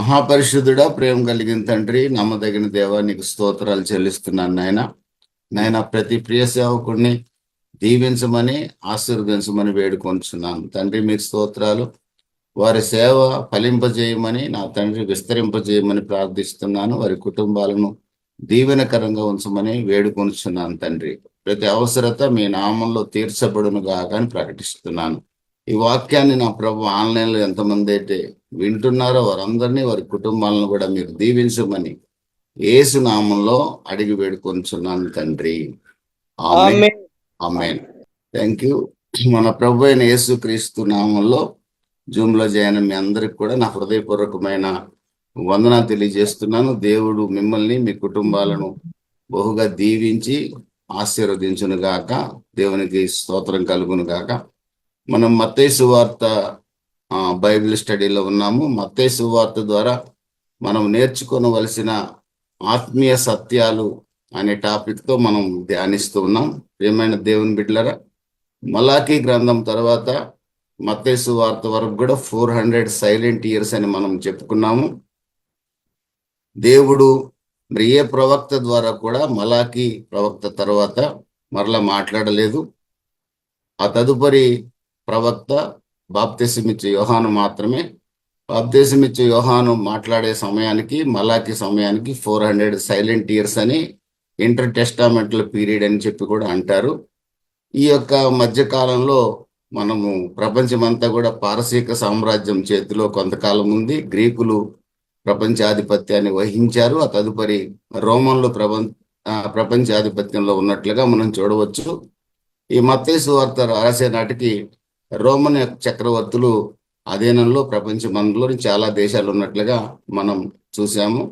మహాపరిశుద్ధుడా, ప్రేమ కలిగిన తండ్రి, నమ్మదగిన దేవా, నీకు స్తోత్రాలు చెల్లిస్తున్నాను నాయన. ప్రతి ప్రియ సేవకుడిని దీవించమని ఆశీర్వదించమని వేడుకొంచున్నాను తండ్రి. మీకు స్తోత్రాలు. వారి సేవ ఫలింపజేయమని నా తండ్రి విస్తరింపజేయమని ప్రార్థిస్తున్నాను. వారి కుటుంబాలను దీవెనకరంగా ఉంచమని వేడుకొంచున్నాను తండ్రి. ప్రతి అవసరత మీ నామంలో తీర్చబడును గాక అని ప్రకటిస్తున్నాను. ఈ వాక్యాన్ని నా ప్రభు ఆన్లైన్లో ఎంతమంది అయితే వింటున్నారో వారందరినీ, వారి కుటుంబాలను కూడా మీరు దీవించమని యేసు నామంలో అడిగి వేడుకొంచున్నాను తండ్రి. ఆమేన్. ఆమేన్. Thank you. మన ప్రభు అయిన యేసు క్రీస్తు నామంలో జూమ్ లో జాయిన్ మీ అందరికి కూడా నా హృదయపూర్వకమైన వందనాలు తెలియజేస్తున్నాను. దేవుడు మిమ్మల్ని, మీ కుటుంబాలను బహుగా దీవించి ఆశీర్వదించును గాక. దేవునికి స్తోత్రం కలుగును గాక. మనం మత్తయి సువార్త బైబిల్ స్టడీలో ఉన్నాము. మత్తయి సువార్త ద్వారా మనం నేర్చుకోవలసిన ఆత్మీయ సత్యాలు అనే టాపిక్ తో మనం ధ్యానిస్తూ ఉన్నాం. ప్రియమైన దేవుని బిడ్డలారా, మలాకీ గ్రంథం తర్వాత మత్తయి సువార్త వరకు కూడా 400 సైలెంట్ ఇయర్స్ అని మనం చెప్పుకున్నాము. దేవుడు మరి ఏ ప్రవక్త ద్వారా కూడా మలాకీ ప్రవక్త తర్వాత మరలా మాట్లాడలేదు. ఆ తదుపరి ప్రవక్త బాప్తిసమిచ్చే యోహాను మాత్రమే. బాప్తిసమిచ్చే యోహాను మాట్లాడే సమయానికి, మలాకి సమయానికి 400 సైలెంట్ ఇయర్స్ అని ఇంటర్ టెస్టామెంటల్ పీరియడ్ అని చెప్పి కూడా అంటారు. ఈ యొక్క మధ్యకాలంలో మనము ప్రపంచమంతా కూడా పారసీక సామ్రాజ్యం చేతిలో కొంతకాలం ఉంది. గ్రీకులు ప్రపంచాధిపత్యాన్ని వహించారు. ఆ తదుపరి రోమన్లు ప్రపంచాధిపత్యంలో ఉన్నట్లుగా మనం చూడవచ్చు. ఈ మత్తయి సువార్త రాసే నాటికి రోమన్ చక్రవర్తులు అధీనంలో ప్రపంచమందులోని చాలా దేశాలు ఉన్నట్లుగా మనం చూసాము.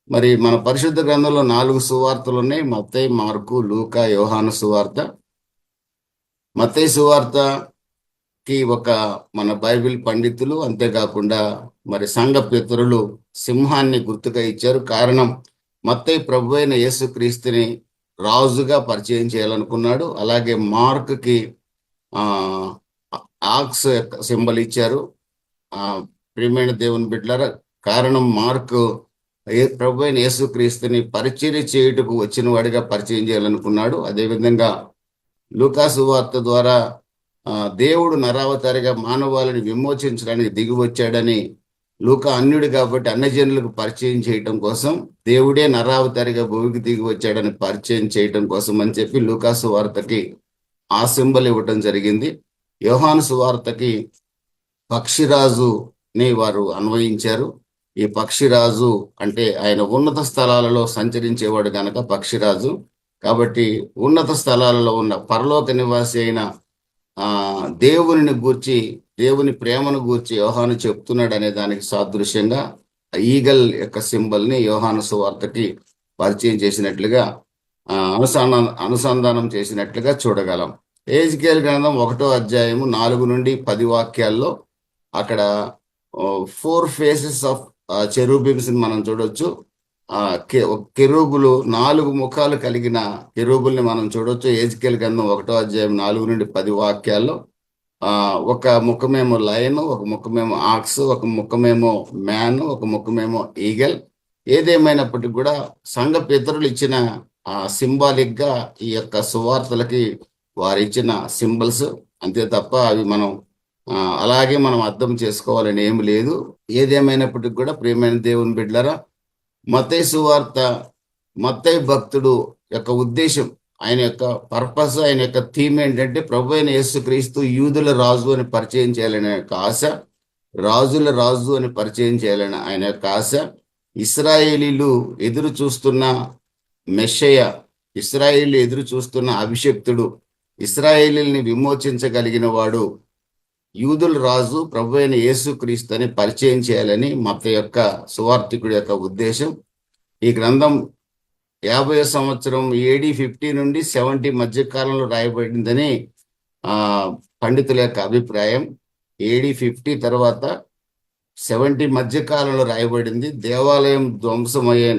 మరి మన పరిశుద్ధ గ్రంథంలో 4 సువార్తలు ఉన్నాయి: మత్తయి, మార్కు, లూకా, యోహాను సువార్త. మత్తయి సువార్తకి మన బైబిల్ పండితులు, అంతేకాకుండా మరి సంఘ పితరులు సింహాన్ని గుర్తుగా ఇచ్చారు. కారణం, మత్తయి ప్రభు అయిన యేసుక్రీస్తుని రాజుగా పరిచయం చేయాలనుకున్నాడు. అలాగే మార్క్కి ఆక్స్ సింబల్ ఇచ్చారు. ప్రియమైన దేవుని బిడ్డలారా, కారణం మార్కు ప్రభు అయిన యేసుక్రీస్తుని పరిచర్య చేయుటకు వచ్చిన వాడిగా పరిచయం చేయాలనుకున్నాడు. అదేవిధంగా లూకా సువార్త ద్వారా దేవుడు నరావతారిగా మానవాళిని విమోచించడానికి దిగి వచ్చాడని, లూకా అన్యుడు కాబట్టి అన్యజనులకు పరిచయం చేయటం కోసం దేవుడే నరావతారిగా భూమికి దిగి వచ్చాడని పరిచయం చేయటం కోసం అని చెప్పి లూకా సువార్తకి ఆ సింబల్ ఇవ్వటం జరిగింది. యోహాను సువార్తకి పక్షిరాజుని వారు అన్వయించారు. ఈ పక్షిరాజు అంటే ఆయన ఉన్నత స్థలాలలో సంచరించేవాడు గనక పక్షిరాజు. కాబట్టి ఉన్నత స్థలాలలో ఉన్న పరలోక నివాసి అయిన దేవుని గూర్చి, దేవుని ప్రేమను గూర్చి యోహాను చెప్తున్నాడు అనే దానికి సాదృశ్యంగా ఈగల్ యొక్క సింబల్ ని యోహాను సువార్తకి పరిచయం చేసినట్లుగా, అనుసంధానం చేసినట్లుగా చూడగలం. ఎహెజ్కేలు గ్రంథం 1వ అధ్యాయము 4 నుండి 10 వాక్యాల్లో అక్కడ 4 ఫేసెస్ ఆఫ్ చెరూబిమ్స్ మనం చూడొచ్చు. కెరూబులు 4 ముఖాలు కలిగిన కెరూబుల్ని మనం చూడొచ్చు. ఎహెజ్కేలు గ్రంథం 1వ అధ్యాయం 4 నుండి 10 వాక్యాల్లో ఒక ముఖమేమో లయన్, ఒక ముఖమేమో ఆక్స్, ఒక ముఖమేమో మ్యాన్, ఒక ముఖమేమో ఈగల్. ఏదేమైనప్పటికీ కూడా సంఘ పితరులు ఇచ్చిన సింబాలిక్ గా ఈ యొక్క సువార్తలకి వారు ఇచ్చిన సింబల్స్, అంతే తప్ప అవి మనం అలాగే మనం అర్థం చేసుకోవాలని ఏమి లేదు. ఏదేమైనప్పటికీ కూడా ప్రియమైన దేవుని బిడ్డలారా, మత్తయి సువార్త, మత్తయి భక్తుడు యొక్క ఉద్దేశం, ఆయన యొక్క పర్పస్, ఆయన యొక్క థీమ్ ఏంటంటే ప్రభు అయిన యేసుక్రీస్తు యూదుల రాజు అని పరిచయం చేయాలనే యొక్క ఆశ, రాజుల రాజు అని పరిచయం చేయాలని ఆయన యొక్క ఆశ. ఇశ్రాయేలీలు ఎదురు చూస్తున్న మెస్సయ, ఇశ్రాయేలీలు ఎదురు చూస్తున్న అభిషక్తుడు, ఇశ్రాయేలీల్ని విమోచించగలిగిన వాడు, యూదుల రాజు ప్రభు అయిన యేసుక్రీస్తు అని పరిచయం చేయాలని మత్తయి యొక్క సువార్తికుడి యొక్క ఉద్దేశం. ఈ గ్రంథం 50వ సంవత్సరం AD 50 నుండి 70 మధ్య కాలంలో రాయబడిందని పండితుల యొక్క అభిప్రాయం. AD 50 తర్వాత 70 మధ్య కాలంలో రాయబడింది. దేవాలయం ధ్వంసమయ్యే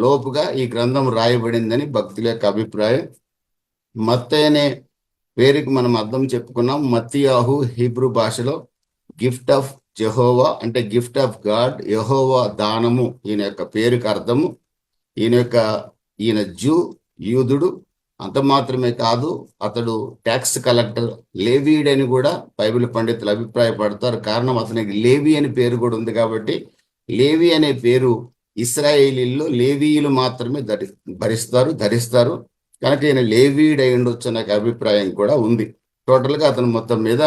లోపుగా ఈ గ్రంథం రాయబడిందని భక్తుల యొక్క అభిప్రాయం. మత్తయి అనే పేరుకి మనం అర్థం చెప్పుకున్నాం. మత్తియాహు హీబ్రూ భాషలో గిఫ్ట్ ఆఫ్ జెహోవా అంటే గిఫ్ట్ ఆఫ్ గాడ్, యెహోవా దానము ఈయన యొక్క పేరుకి అర్థము. ఈయన యూదుడు. అంత మాత్రమే కాదు, అతడు ట్యాక్స్ కలెక్టర్, లేవీయుడని కూడా బైబిల్ పండితులు అభిప్రాయపడతారు. కారణం అతనికి లేవి అని పేరు కూడా ఉంది కాబట్టి. లేవి అనే పేరు ఇశ్రాయేలీల్లో లేవీయులు మాత్రమే ధరిస్తారు కనుక ఈయన లేవీయుడు అయి ఉండొచ్చు అనే అభిప్రాయం కూడా ఉంది. టోటల్గా అతను మొత్తం మీద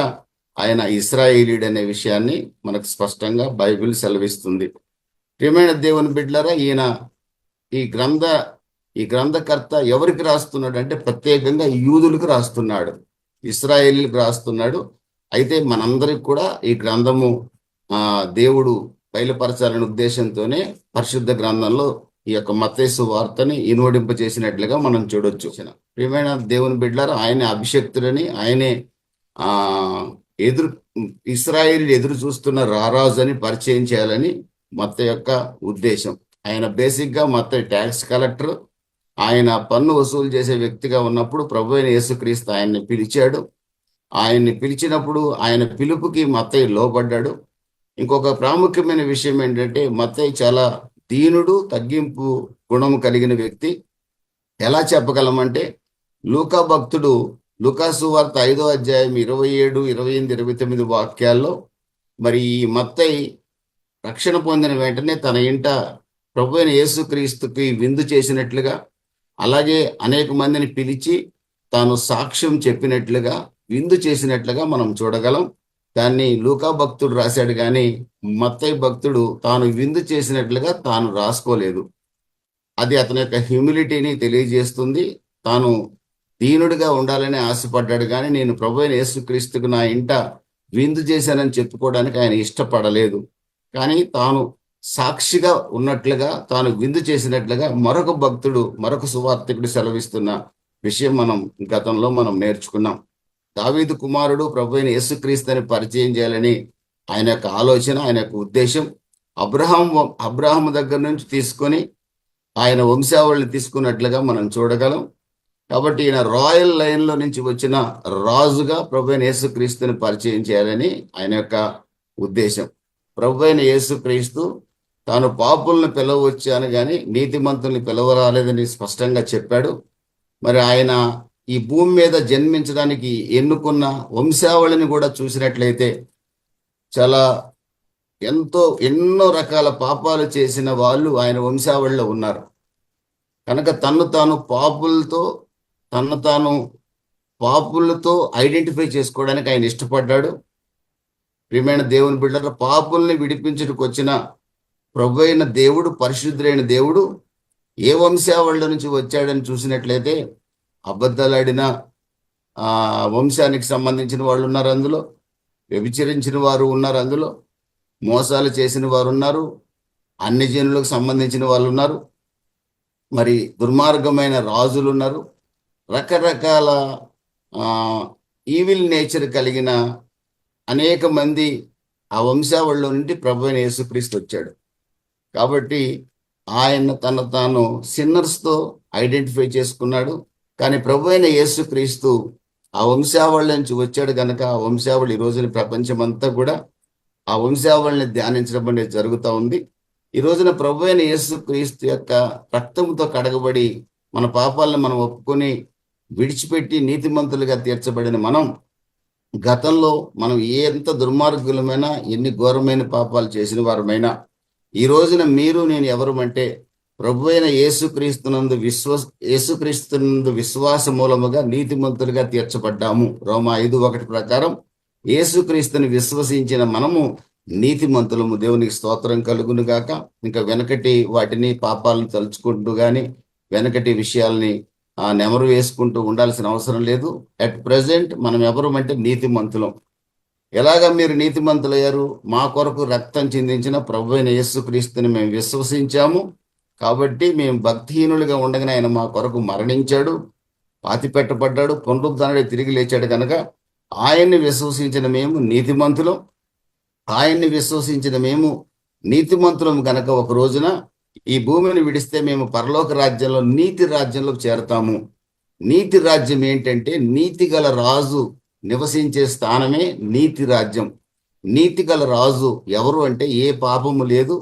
ఆయన ఇశ్రాయేలీయుడు అనే విషయాన్ని మనకు స్పష్టంగా బైబిల్ సెలవిస్తుంది. ప్రియమైన దేవుని బిడ్డలారా, ఈ గ్రంథకర్త ఎవరికి రాస్తున్నాడు అంటే ప్రత్యేకంగా యూదులకు రాస్తున్నాడు, ఇశ్రాయేలీలకు రాస్తున్నాడు. అయితే మనందరికి కూడా ఈ గ్రంథము దేవుడు బయలుపరచాలనే ఉద్దేశంతోనే పరిశుద్ధ గ్రంథంలో ఈ యొక్క మత్తయి సువార్తని ఇనువడింప చేసినట్లుగా మనం చూడొచ్చు. ప్రియమైన దేవుని బిడ్డలారా, ఆయన అభిషక్తులని, ఆయనే ఇశ్రాయేలీయులు ఎదురు చూస్తున్న రారాజు అని పరిచయం చేయాలని మత్తయి యొక్క ఉద్దేశం. ఆయన బేసిక్గా మత్తయి ట్యాక్స్ కలెక్టర్. ఆయన పన్ను వసూలు చేసే వ్యక్తిగా ఉన్నప్పుడు ప్రభు అయిన యేసుక్రీస్తు ఆయన్ని పిలిచాడు. ఆయన్ని పిలిచినప్పుడు ఆయన పిలుపుకి మత్తయి లోబడ్డాడు. ఇంకొక ప్రాముఖ్యమైన విషయం ఏంటంటే మత్తయి చాలా దీనుడు, తగ్గింపు గుణము కలిగిన వ్యక్తి. ఎలా చెప్పగలమంటే లూకా భక్తుడు లూకా సువార్త 5వ అధ్యాయం 27, 28, 29 వాక్యాల్లో మరి ఈ మత్తయి రక్షణ పొందిన వెంటనే తన ఇంట ప్రభు అయిన యేసుక్రీస్తుకి విందు చేసినట్లుగా, అలాగే అనేక మందిని పిలిచి తాను సాక్ష్యం చెప్పినట్లుగా, విందు చేసినట్లుగా మనం చూడగలం. దాన్ని లూకా భక్తుడు రాశాడు, కానీ మత్తయి భక్తుడు తాను విందు చేసినట్లుగా తాను రాసుకోలేదు. అది అతని యొక్క హ్యూమిలిటీని తెలియజేస్తుంది. తాను దీనుడిగా ఉండాలని ఆశపడ్డాడు, కానీ నేను ప్రభు అయిన యేసుక్రీస్తుకు నా ఇంట విందు చేశానని చెప్పుకోవడానికి ఆయన ఇష్టపడలేదు. కానీ తాను సాక్షిగా ఉన్నట్లుగా, తాను విందు చేసినట్లుగా మరొక సువార్తికుడు సెలవిస్తున్న విషయం మనం గతంలో నేర్చుకున్నాం. దావీదు కుమారుడు ప్రభు అయిన యేసుక్రీస్తుని పరిచయం చేయాలని ఆయన యొక్క ఆలోచన, ఆయన యొక్క ఉద్దేశం. అబ్రహాము దగ్గర నుంచి తీసుకొని ఆయన వంశావళిని తీసుకున్నట్లుగా మనం చూడగలం. కాబట్టి ఈయన రాయల్ లైన్లో నుంచి వచ్చిన రాజుగా ప్రభు అయిన యేసుక్రీస్తుని పరిచయం చేయాలని ఆయన యొక్క ఉద్దేశం. ప్రభు అయిన యేసుక్రీస్తు తాను పాపులను పిలవచ్చాను కానీ నీతిమంతుల్ని పిలవరాలేదని స్పష్టంగా చెప్పాడు. మరి ఆయన ఈ భూమి మీద జన్మించడానికి ఎన్నుకున్న వంశావళిని కూడా చూసినట్లయితే చాలా ఎన్నో రకాల పాపాలు చేసిన వాళ్ళు ఆయన వంశావళిలో ఉన్నారు. కనుక తన్ను తాను పాపులతో ఐడెంటిఫై చేసుకోవడానికి ఆయన ఇష్టపడ్డాడు. ప్రియమైన దేవుని బిడ్డల, పాపుల్ని విడిపించుటకు వచ్చిన ప్రభు అయిన దేవుడు, పరిశుద్ధులైన దేవుడు ఏ వంశావళి నుంచి వచ్చాడని చూసినట్లయితే అబద్ధాలాడిన వంశానికి సంబంధించిన వాళ్ళు ఉన్నారు అందులో, వ్యభిచరించిన వారు ఉన్నారు అందులో, మోసాలు చేసిన వారు ఉన్నారు, అన్ని జనులకు సంబంధించిన వాళ్ళు ఉన్నారు, మరి దుర్మార్గమైన రాజులు ఉన్నారు, రకరకాల ఈవిల్ నేచర్ కలిగిన అనేక మంది ఆ వంశావళిలో నుండి ప్రభు అయిన యేసుక్రీస్తు వచ్చాడు. కాబట్టి ఆయన తాను సిన్నర్స్తో ఐడెంటిఫై చేసుకున్నాడు. కానీ ప్రభు అయిన యేసుక్రీస్తు ఆ వంశావళి నుంచి వచ్చాడు కనుక ఆ వంశావళి ఈ రోజున ప్రపంచమంతా కూడా ఆ వంశావళిని ధ్యానించడం అనేది జరుగుతూ ఉంది. ఈ రోజున ప్రభు అయిన యేసుక్రీస్తు యొక్క రక్తంతో కడగబడి మన పాపాలను మనం ఒప్పుకొని విడిచిపెట్టి నీతిమంతులుగా తీర్చబడిన మనం గతంలో ఎంత దుర్మార్గులమైనా, ఎన్ని ఘోరమైన పాపాలు చేసిన వారమైనా, ఈ రోజున మీరు నేను ఎవరమంటే ప్రభు అయిన యేసుక్రీస్తునందు విశ్వాస మూలముగా నీతిమంతులుగా తీర్చబడ్డాము. రోమా 5:1 ప్రకారం యేసుక్రీస్తుని విశ్వసించిన మనము నీతిమంతులము. దేవునికి స్తోత్రం కలుగును గాక. ఇంకా వెనకటి వాటిని పాపాలను తలుచుకుంటూ కానీ వెనకటి విషయాల్ని నెమరు వేసుకుంటూ ఉండాల్సిన అవసరం లేదు. అట్ ప్రజెంట్ మనం ఎవరమంటే నీతిమంతులం. ఎలాగా మీరు నీతిమంతులయ్యారు? మా కొరకు రక్తం చిందించిన ప్రభు అయిన యేసుక్రీస్తుని మేము విశ్వసించాము కాబట్టి మేము భక్తిహీనులుగా ఉండగానే ఆయన మా కొరకు మరణించాడు, పాతిపెట్టబడ్డాడు, పునరుద్ధానుడై తిరిగి లేచాడు. కనుక ఆయన్ని విశ్వసించిన మేము నీతిమంతులం కనుక ఒక రోజున ఈ భూమిని విడిస్తే మేము పరలోక రాజ్యంలో నీతి రాజ్యంలో చేరతాము. నీతి రాజ్యం ఏంటంటే నీతి గల రాజు నివసించే స్థానమే నీతి రాజ్యం. నీతి గల రాజు ఎవరు అంటే, ఏ పాపము లేదు,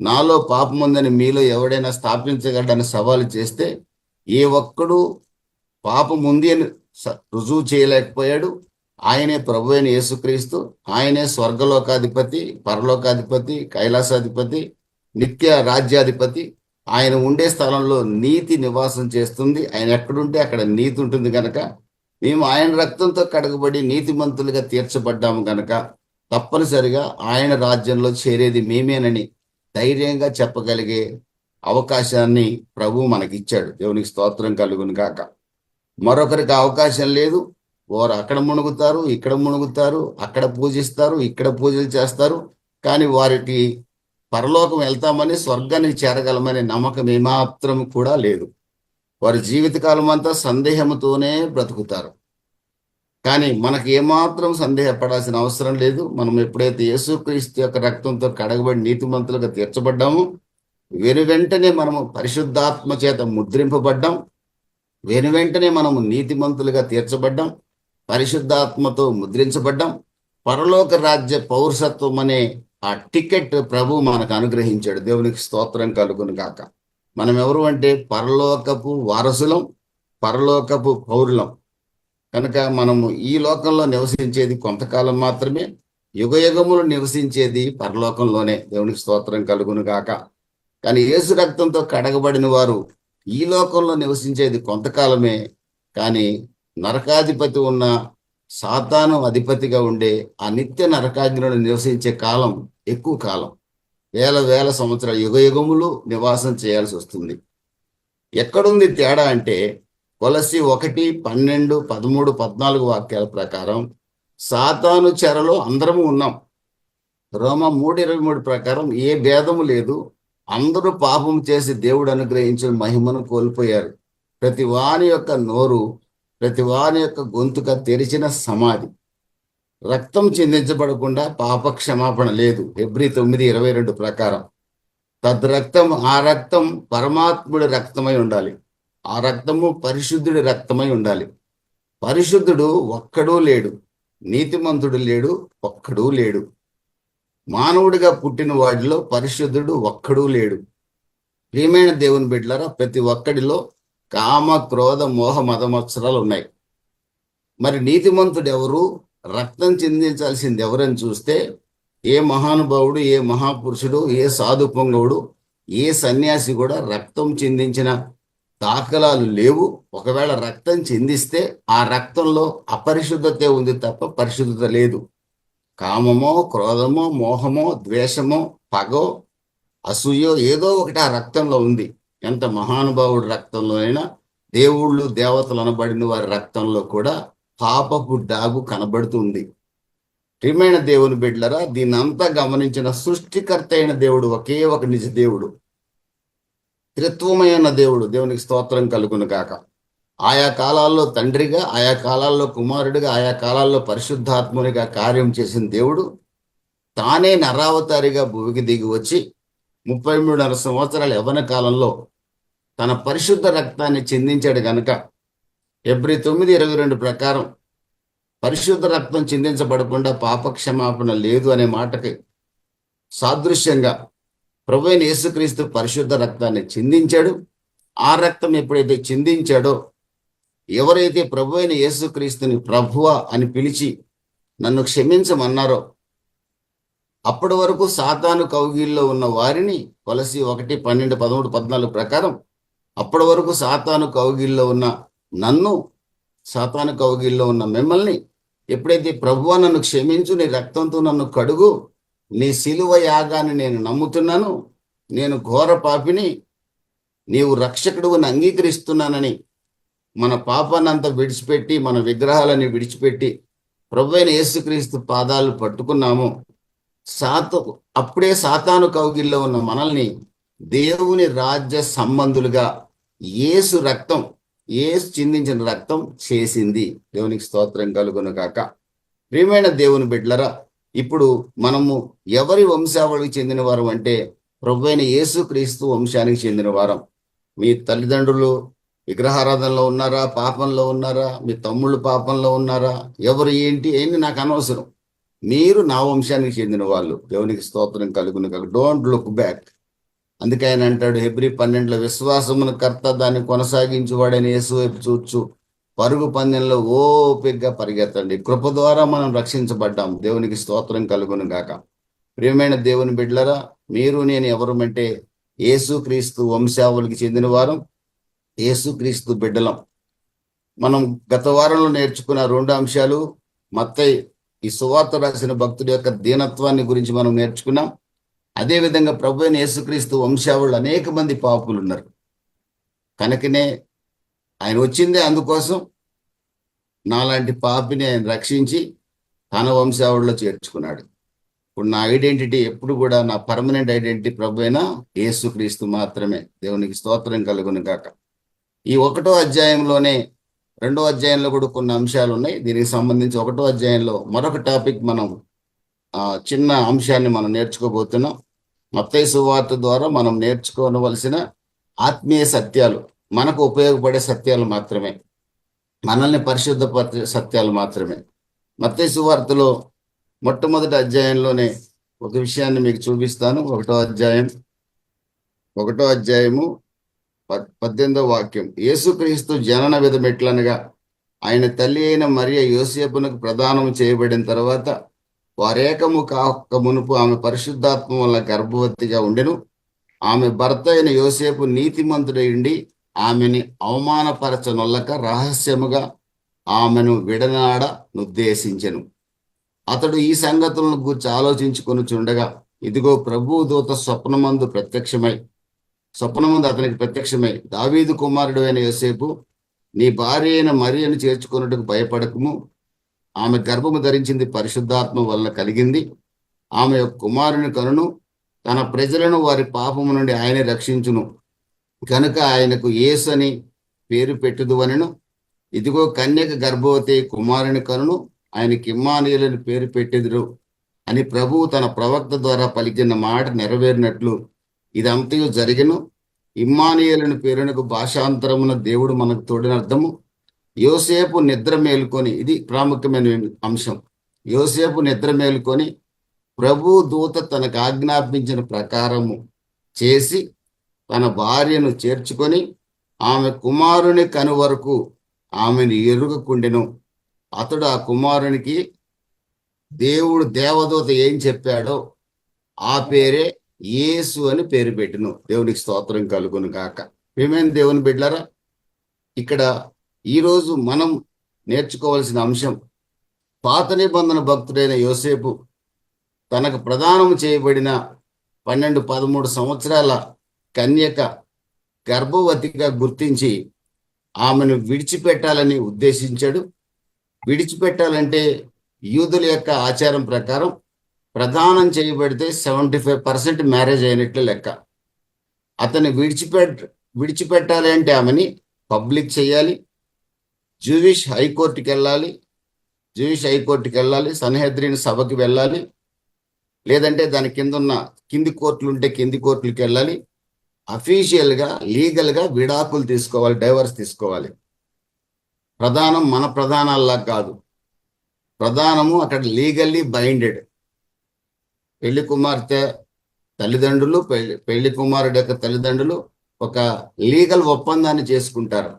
నాలో పాపం ఉందని మీలో ఎవడైనా స్థాపించగలడని సవాలు చేస్తే, ఏ ఒక్కడు పాపం ఉంది అని రుజువు చేయలేకపోయాడు. ఆయనే ప్రభు అయిన యేసుక్రీస్తు. ఆయనే స్వర్గలోకాధిపతి, పరలోకాధిపతి, కైలాసాధిపతి, నిత్య రాజ్యాధిపతి. ఆయన ఉండే స్థలంలో నీతి నివాసం చేస్తుంది. ఆయన ఎక్కడుంటే అక్కడ నీతి ఉంటుంది కనుక, మేము ఆయన రక్తంతో కడగబడి నీతిమంతులుగా తీర్చబడ్డాము కనుక తప్పనిసరిగా ఆయన రాజ్యంలో చేరేది మేమేనని ధైర్యంగా చెప్పగలిగే అవకాశాన్ని ప్రభు మనకిచ్చాడు. దేవునికి స్తోత్రం కలుగును గాక. మరొకరికి అవకాశం లేదు. వారు అక్కడ మునుగుతారు, ఇక్కడ మునుగుతారు, అక్కడ పూజిస్తారు, ఇక్కడ పూజలు చేస్తారు. కానీ వారికి పరలోకం వెళ్తామని, స్వర్గానికి చేరగలమనే నమ్మకం ఏమాత్రం కూడా లేదు. వారి జీవితకాలం అంతా సందేహంతోనే బ్రతుకుతారు. కానీ మనకు ఏమాత్రం సందేహపడాల్సిన అవసరం లేదు. మనం ఎప్పుడైతే యేసుక్రీస్తు యొక్క రక్తంతో కడగబడి నీతిమంతులుగా తీర్చబడ్డామో, వెనువెంటనే మనము పరిశుద్ధాత్మ చేత ముద్రింపబడ్డాం. వెనువెంటనే మనము నీతిమంతులుగా తీర్చబడ్డాం, పరిశుద్ధాత్మతో ముద్రించబడ్డాం. పరలోక రాజ్య పౌరసత్వం అనే ఆ టికెట్ ప్రభు మనకు అనుగ్రహించాడు. దేవునికి స్తోత్రం కలుగును గాక. మనం ఎవరు అంటే పరలోకపు వారసులం, పరలోకపు పౌరులం. కనుక మనము ఈ లోకంలో నివసించేది కొంతకాలం మాత్రమే, యుగయుగములు నివసించేది పరలోకంలోనే. దేవునికి స్తోత్రం కలుగును గాక. కానీ యేసు రక్తంతో కడగబడిన వారు ఈ లోకంలో నివసించేది కొంతకాలమే. కానీ నరకాధిపతి ఉన్న సాతాను అధిపతిగా ఉండే ఆ నిత్య నరకాగ్నిలో నివసించే కాలం ఎక్కువ కాలం, వేల వేల సంవత్సరాలు, యుగయుగములు నివాసం చేయాల్సి వస్తుంది. ఎక్కడుంది తేడా అంటే, కొలసి 1, 12, 13, 14 వాక్యాల ప్రకారం సాతాను చెరలో అందరము ఉన్నాం. రోమా 3:23 ప్రకారం ఏ భేదము లేదు, అందరూ పాపం చేసి దేవుడు అనుగ్రహించిన మహిమను కోల్పోయారు. ప్రతి వాని యొక్క నోరు, ప్రతి వాని యొక్క గొంతుక తెరిచిన సమాధి. రక్తం చిందించబడకుండా పాప క్షమాపణ లేదు. హెబ్రీ 9:22 ప్రకారం తద్రక్తం, ఆ రక్తం పరమాత్ముడి రక్తమై ఉండాలి. ఆ రక్తము పరిశుద్ధుడి రక్తమై ఉండాలి. పరిశుద్ధుడు ఒక్కడూ లేడు, నీతిమంతుడు లేడు, ఒక్కడూ లేడు. మానవుడిగా పుట్టిన వాడిలో పరిశుద్ధుడు ఒక్కడూ లేడు. ప్రియమైన దేవుని బిడ్డలారా, ప్రతి ఒక్కడిలో కామ, క్రోధ, మోహ, మదమత్సరాలు ఉన్నాయి. మరి నీతిమంతుడు ఎవరు, రక్తం చిందించాల్సింది ఎవరని చూస్తే, ఏ మహానుభావుడు, ఏ మహాపురుషుడు, ఏ సాధు పొంగవుడు, ఏ సన్యాసి కూడా రక్తం చిందించిన దాఖలాలు లేవు. ఒకవేళ రక్తం చిందిస్తే ఆ రక్తంలో అపరిశుద్ధతే ఉంది తప్ప పరిశుద్ధత లేదు. కామమో, క్రోధమో, మోహమో, ద్వేషమో, పగో, అసూయో ఏదో ఒకటి ఆ రక్తంలో ఉంది. ఎంత మహానుభావుడు రక్తంలోనైనా, దేవుళ్ళు దేవతలు అనబడిన వారి రక్తంలో కూడా పాపపు డాగు కనబడుతుంది. ప్రియమైన దేవుని బిడ్డలరా, దీన్ని అంతా గమనించిన సృష్టికర్త అయిన దేవుడు ఒకే ఒక నిజ దేవుడు, త్రిత్వమైన దేవుడు. దేవునికి స్తోత్రం కలుగును గాక. ఆయా కాలాల్లో తండ్రిగా, ఆయా కాలాల్లో కుమారుడిగా, ఆయా కాలాల్లో పరిశుద్ధాత్మునిగా కార్యం చేసిన దేవుడు తానే నరావతారిగా భూమికి దిగి వచ్చి 33.5 సంవత్సరాల యవ్వన కాలంలో తన పరిశుద్ధ రక్తాన్ని చిందించాడు గనుక హెబ్రీ 9:22 ప్రకారం పరిశుద్ధ రక్తం చిందించబడకుండా పాపక్షమాపణ లేదు అనే మాటకి సాదృశ్యంగా ప్రభువైన యేసుక్రీస్తు పరిశుద్ధ రక్తాన్ని చిందించాడు. ఆ రక్తం ఎప్పుడైతే చిందించాడో, ఎవరైతే ప్రభువైన యేసుక్రీస్తుని ప్రభువా అని పిలిచి నన్ను క్షమించమన్నారో, అప్పటి వరకు సాతాను కౌగిల్లో ఉన్న వారిని, కొలసి 1, 12, 13, 14 ప్రకారం అప్పటి వరకు సాతాను కౌగిల్లో ఉన్న నన్ను, సాతాను కౌగిల్లో ఉన్న మిమ్మల్ని ఎప్పుడైతే ప్రభువా నన్ను క్షమించు, నీ రక్తంతో నన్ను కడుగు, నీ శిలువ యాగాన్ని నేను నమ్ముతున్నాను, నేను ఘోర పాపిని, నీవు రక్షకుడు అని అంగీకరిస్తున్నానని మన పాపాన్నంతా విడిచిపెట్టి, మన విగ్రహాలని విడిచిపెట్టి ప్రభువైన యేసుక్రీస్తు పాదాలు పట్టుకున్నాము, అప్పుడే సాతాను కౌగిల్లో ఉన్న మనల్ని దేవుని రాజ్య సంబంధులుగా యేసు రక్తం, యేసు చిందించిన రక్తం చేసింది. దేవునికి స్తోత్రం కలుగును గాక. ప్రియమైన దేవుని బిడ్డలరా, ఇప్పుడు మనము ఎవరి వంశావళికి చెందిన వారు అంటే ప్రభువైన యేసుక్రీస్తు వంశానికి చెందిన వారం. మీ తల్లిదండ్రులు విగ్రహారాధనలో ఉన్నారా, పాపంలో ఉన్నారా, మీ తమ్ముళ్ళు పాపంలో ఉన్నారా, ఎవరు ఏంటి నాకు అనవసరం. మీరు నా వంశానికి చెందిన వాళ్ళు. దేవునికి స్తోత్రం కలుగును కాక. Don't look back. అందుకే ఆయన అంటాడు హెబ్రీ 12లో, విశ్వాసమును కర్త దాన్ని కొనసాగించువాడని యేసు వైపు చూచు పరుగు పందెంలో ఓపికగా పరిగెత్తండి. కృప ద్వారా మనం రక్షించబడ్డాం. దేవునికి స్తోత్రం కలుగును గాక. ప్రియమైన దేవుని బిడ్డలరా, మీరు నేను ఎవరమంటే యేసుక్రీస్తు వంశావళికి చెందిన వారం, యేసుక్రీస్తు బిడ్డలం. మనం గత వారంలో నేర్చుకున్న 2 అంశాలు, మత్తయి ఈ సువార్త రాసిన భక్తుడి యొక్క దీనత్వాన్ని గురించి మనం నేర్చుకున్నాం. అదేవిధంగా ప్రభు అయిన యేసుక్రీస్తు వంశావళులు అనేక మంది పాపులు ఉన్నారు. కనుకనే ఆయన వచ్చిందే అందుకోసం, నాలాంటి పాపిని ఆయన రక్షించి తన వంశావళిలో చేర్చుకున్నాడు. ఇప్పుడు నా ఐడెంటిటీ ఎప్పుడు కూడా, నా పర్మనెంట్ ఐడెంటిటీ ప్రభు అయిన యేసుక్రీస్తు మాత్రమే. దేవునికి స్తోత్రం కలుగును గాక. ఈ 1వ అధ్యాయంలోనే 2వ అధ్యాయంలో కూడా కొన్ని అంశాలు ఉన్నాయి. దీనికి సంబంధించి 1వ అధ్యాయంలో మరొక టాపిక్, మనం చిన్న అంశాన్ని మనం నేర్చుకోబోతున్నాం. మత్తయి సువార్త ద్వారా మనం నేర్చుకోవలసిన ఆత్మీయ సత్యాలు, మనకు ఉపయోగపడే సత్యాలు మాత్రమే, మనల్ని పరిశుద్ధపరిచే సత్యాలు మాత్రమే. మత్తయి సువార్తలో మొట్టమొదటి అధ్యాయంలోనే ఒక విషయాన్ని మీకు చూపిస్తాను. 1వ అధ్యాయము 18వ వాక్యం. యేసుక్రీస్తు జనన విధం ఎట్లనగా, ఆయన తల్లి అయిన మరియ యోసేపునకు ప్రదానం చేయబడిన తర్వాత వారేకము కాక మునుపు ఆమె పరిశుద్ధాత్మ వల్ల గర్భవతిగా ఉండెను. ఆమె భర్త అయిన యోసేపు నీతిమంతుడై ఉండి ఆమెని అవమానపరచనొల్లక రహస్యముగా ఆమెను విడనాడ నుద్దేశించెను. అతడు ఈ సంగతులను గురించి ఆలోచించుకొనుచుండగా, ఇదిగో ప్రభువు దూత స్వప్నమందు అతనికి ప్రత్యక్షమై, దావీదు కుమారుడు అయిన యోసేపు, నీ భార్య అయిన మరియను చేర్చుకొనుటకు భయపడకము. ఆమె గర్భము ధరించింది పరిశుద్ధాత్మ వల్ల కలిగింది. ఆమె యొక్క కుమారుని కనును, తన ప్రజలను వారి పాపము నుండి ఆయన రక్షించును కనుక ఆయనకు యేసు అని పేరు పెట్టుదువనెను. ఇదిగో కన్యక గర్భవతి కుమారుని కనును, ఆయనకి ఇమ్మానుయేలని పేరు పెట్టెదురు అని ప్రభువు తన ప్రవక్త ద్వారా పలికిన మాట నెరవేరినట్లు ఇదంతయు జరిగెను. ఇమ్మానుయేలని పేరునకు భాషాంతరమున దేవుడు మనకు తోడినర్థము. యోసేపు నిద్ర మేలుకొని, ఇది ప్రాముఖ్యమైన అంశం, యోసేపు నిద్ర మేలుకొని ప్రభు దూత తనకు ఆజ్ఞాపించిన ప్రకారము చేసి తన భార్యను చేర్చుకొని ఆమె కుమారుని కను వరకు ఆమెను ఎరుగకుండెను. అతడు ఆ కుమారునికి దేవదూత ఏం చెప్పాడో ఆ పేరే యేసు అని పేరు పెట్టెను. దేవునికి స్తోత్రం కలుగును గాక. ప్రియమైన దేవుని బిడ్డలారా, ఇక్కడ ఈరోజు మనం నేర్చుకోవాల్సిన అంశం, పాత నిబంధన భక్తుడైన యోసేపు తనకు ప్రదానం చేయబడిన 12-13 సంవత్సరాల కన్యక గర్భవతిగా గుర్తించి ఆమెను విడిచిపెట్టాలని ఉద్దేశించాడు. విడిచిపెట్టాలంటే యూదుల యొక్క ఆచారం ప్రకారం ప్రదానం చేయబడితే 75% మ్యారేజ్ అయినట్లు లెక్క. అతన్ని విడిచిపెట్టాలి అంటే ఆమెని పబ్లిక్ చేయాలి, జూయిష్ హైకోర్టుకి వెళ్ళాలి, సన్హెద్రిన్ సభకి వెళ్ళాలి, లేదంటే దాని కింద ఉన్న కింది కోర్టులు ఉంటే కింది కోర్టులకు వెళ్ళాలి. అఫీషియల్గా లీగల్గా విడాకులు తీసుకోవాలి, డైవర్స్ తీసుకోవాలి. ప్రధానం మన ప్రధానాల్లా కాదు. ప్రధానము అక్కడ లీగల్లీ బైండెడ్. పెళ్లి కుమార్తె తల్లిదండ్రులు, పెళ్లి కుమారుడు యొక్క తల్లిదండ్రులు ఒక లీగల్ ఒప్పందాన్ని చేసుకుంటారు.